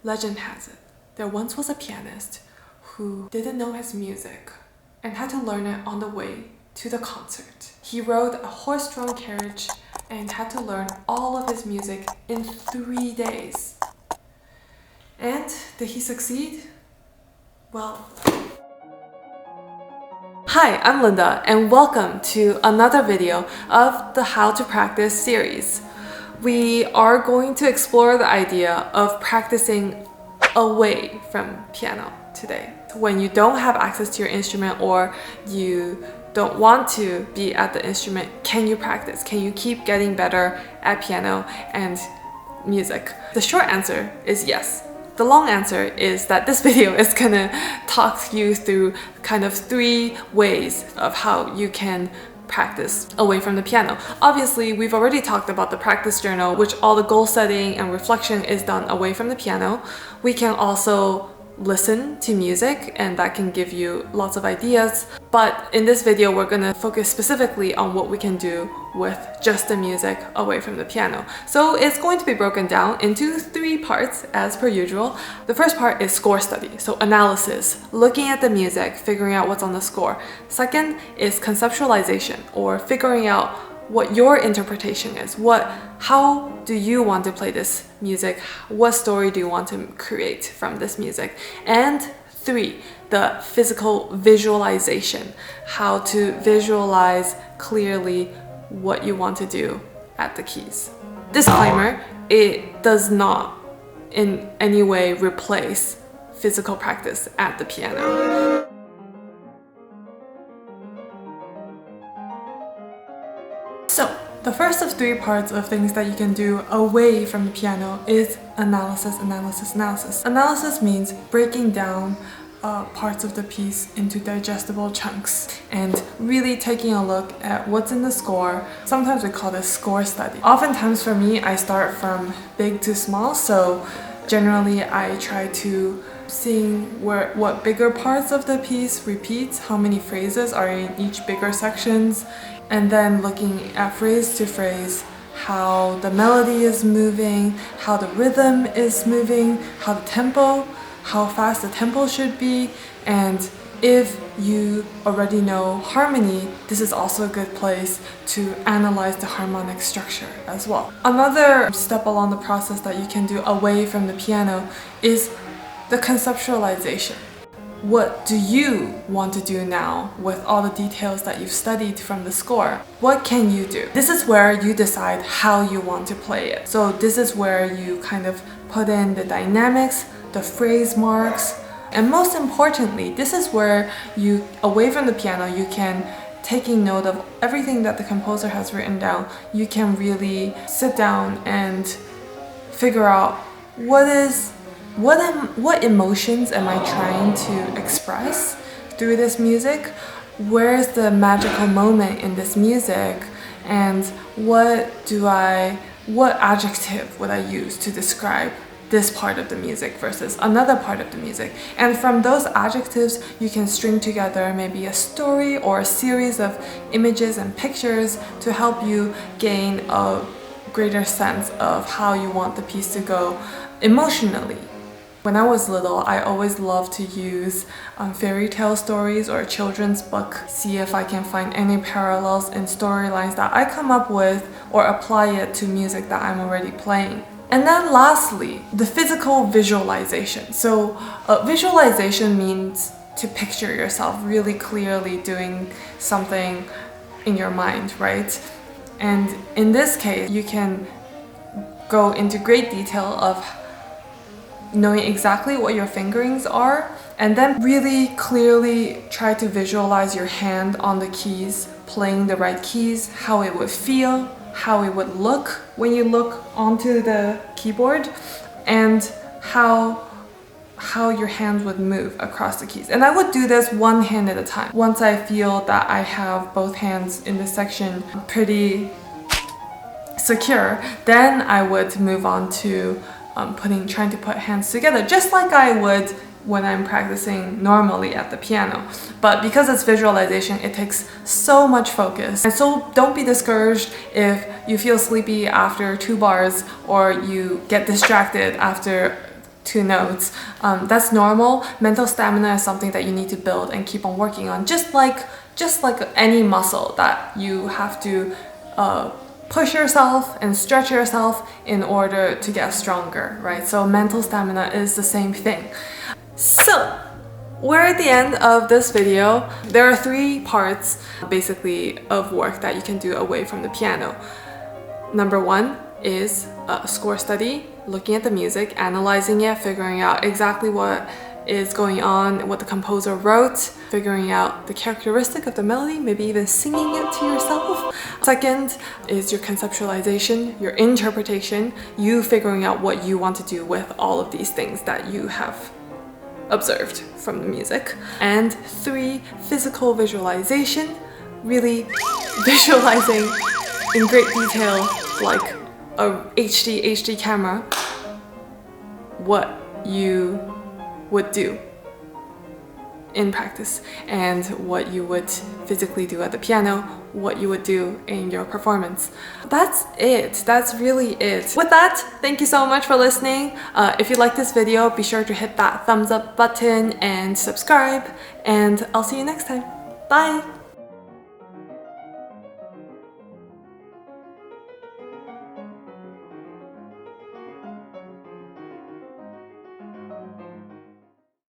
Legend has it, there once was a pianist who didn't know his music and had to learn it on the way to the concert. He rode a horse-drawn carriage and had to learn all of his music in 3 days. And did he succeed? Well... Hi, I'm Linda, and welcome to another video of the How to Practice series. We are going to explore the idea of practicing away from piano today. When you don't have access to your instrument or you don't want to be at the instrument, can you practice? Can you keep getting better at piano and music? The short answer is yes. The long answer is that this video is gonna talk you through kind of 3 ways of how you can practice away from the piano. Obviously, we've already talked about the practice journal, which all the goal setting and reflection is done away from the piano. We can also listen to music, and that can give you lots of ideas. But in this video, we're gonna focus specifically on what we can do with just the music away from the piano. So it's going to be broken down into 3 parts as per usual. The first part is score study, so analysis, looking at the music, figuring out what's on the score. Second is conceptualization, or figuring out what your interpretation is. How do you want to play this music? What story do you want to create from this music? And 3, the physical visualization, how to visualize clearly what you want to do at the keys. Disclaimer, it does not in any way replace physical practice at the piano. So, the first of 3 parts of things that you can do away from the piano is analysis, analysis, analysis. Analysis means breaking down parts of the piece into digestible chunks and really taking a look at what's in the score. Sometimes we call this score study. Oftentimes for me, I start from big to small, so generally I try to seeing what bigger parts of the piece repeats, how many phrases are in each bigger sections, and then looking at phrase to phrase, how the melody is moving, how the rhythm is moving, how fast the tempo should be, and if you already know harmony, this is also a good place to analyze the harmonic structure as well. Another step along the process that you can do away from the piano is the conceptualization. What do you want to do now with all the details that you've studied from the score? What can you do? This is where you decide how you want to play it. So this is where you kind of put in the dynamics, the phrase marks, and most importantly, this is where you, away from the piano, you can, taking note of everything that the composer has written down, you can really sit down and figure out what emotions am I trying to express through this music? Where's the magical moment in this music? And what adjective would I use to describe this part of the music versus another part of the music? And from those adjectives, you can string together maybe a story or a series of images and pictures to help you gain a greater sense of how you want the piece to go emotionally. When I was little, I always loved to use fairy tale stories or a children's book, see if I can find any parallels in storylines that I come up with or apply it to music that I'm already playing. And then lastly, the physical visualization. So visualization means to picture yourself really clearly doing something in your mind, right? And in this case, you can go into great detail of knowing exactly what your fingerings are, and then really clearly try to visualize your hand on the keys, playing the right keys, how it would feel, how it would look when you look onto the keyboard, and how your hands would move across the keys. And I would do this one hand at a time. Once I feel that I have both hands in this section pretty secure, then I would move on to trying to put hands together, just like I would when I'm practicing normally at the piano. But because it's visualization, it takes so much focus. And so don't be discouraged if you feel sleepy after 2 bars or you get distracted after 2 notes. That's normal. Mental stamina is something that you need to build and keep on working on, just like any muscle that you have to push yourself and stretch yourself in order to get stronger, right? So mental stamina is the same thing. So we're at the end of this video. There are 3 parts basically of work that you can do away from the piano. Number 1 is a score study, looking at the music, analyzing it, figuring out exactly what is going on, what the composer wrote, figuring out the characteristic of the melody, maybe even singing it to yourself. Second is your conceptualization, your interpretation, you figuring out what you want to do with all of these things that you have observed from the music. And 3, physical visualization, really visualizing in great detail, like a HD camera, what you would do in practice and what you would physically do at the piano, what you would do in your performance. That's it. That's really it. With that, thank you so much for listening. If you like this video, be sure to hit that thumbs up button and subscribe, and I'll see you next time. Bye!